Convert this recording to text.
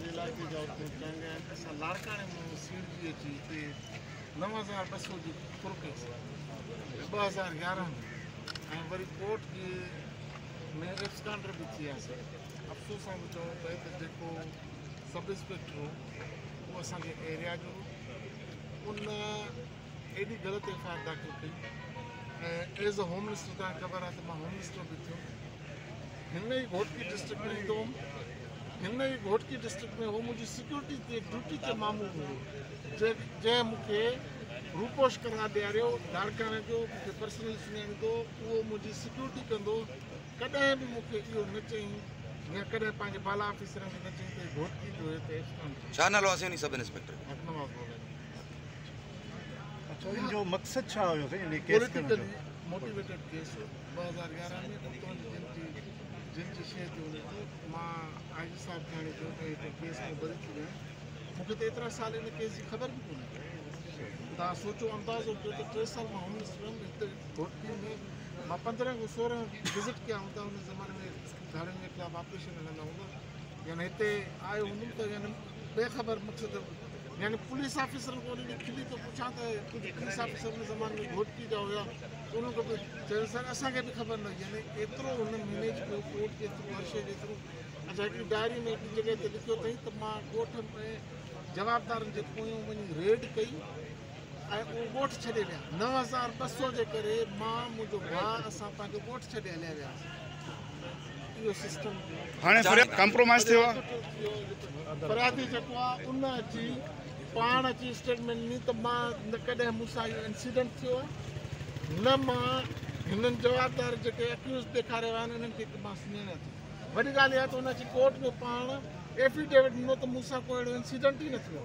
इलाइक़े जा लाड़काणे में सीट जी अची हिते 9200 जी कुरकेस 2011 में ऐं वरी कोर्ट जी में एब्सकांडर भी थी वियासीं। अफ़सोस सां बि चऊं त हिते जेको सब इंस्पेक्टर हो उहो असांजे एरिया जो उन एॾी ग़लति एफ.आई.आर. दाख़िल कई ऐं एज़ अ होम मिनिस्टर तव्हांखे ख़बर आहे त मां होम मिनिस्टर बि थियो। हिन ई घोटकी डिस्ट्रिक्ट में ईंदो हुउमि। हिन ई घोटकी डिस्ट्रिक्ट में हो मुंहिंजी सिक्योरिटी ते ड्यूटी ते मामूल हुओ जंहिं मूंखे रूपोश करार ॾियारियो लाड़काणे जो मूंखे पर्सनली सुञाणींदो उहो मुंहिंजी सिक्योरिटी कंदो। कॾहिं बि मूंखे इहो न चई या कॾहिं पंहिंजे बाला ऑफिसरनि खे न चई त घोटकी जो हिते छा नालो आहे साईं सब इंस्पेक्टर? जो मक़सदु छा हुयो साईं पॉलिटिकली मोटिवेटेड केस 2011 में जिन जी शइ ते मां आई जी साहिब थियण जो हिते केस में भरी थी विया। मूंखे त एतिरा साल इन केस जी ख़बर बि कोन्हे। तव्हां सोचो अंदाज़ो कयो त 3 साल मां होम मिनिस्टर हुउमि हिते घोटकी में मां 15 खां 16 विज़िट कया हूंदा। उन ज़माने में गाड़ियुनि जे ख़िलाफ़ु ऑपरेशन हलंदा हूंदा यानी हिते आयो हूंदुमि त यानी बेख़बर मक़सदु यानी पुलिस ऑफिसरनि खां वॾी खिली थो पुछां त पुलिस ऑफिसर उन ज़माने में घोटकी जा हुया उन्हनि खां बि चयो सर असांखे बि ख़बर न हुई यानी एतिरो हुन मैनेज कयो कोर्ट जे थ्रू हर शइ जे थ्रू। अच्छा हिकिड़ी डायरी में हिकिड़ी जॻह ते लिखियो अथई त मां ॻोठ में जवाबदारनि जे पोयों वञी रेड कई ऐं उहो ॻोठ छॾे विया। 9200 जे करे मां मुंहिंजो भाउ असां पंहिंजो ॻोठ छॾे हलिया वियासीं। इहो सिस्टम हाणे कॉम्प्रोमाइज़ थियो आहे। फरियादी जेको आहे उन अची पाण अची स्टेटमेंट ॾिनी त मां न कॾहिं मूंसां इहो इंसिडेंट थियो आहे न मां हिननि जवाबदार जेके एक्यूज़ ॾेखारिया आहिनि उन्हनि खे मां सुञाणियां थी। वॾी ॻाल्हि इहा त हुन अची कोर्ट में पाण एफिडेविट ॾिनो त मूंसां को अहिड़ो इंसिडेंट ई न थियो।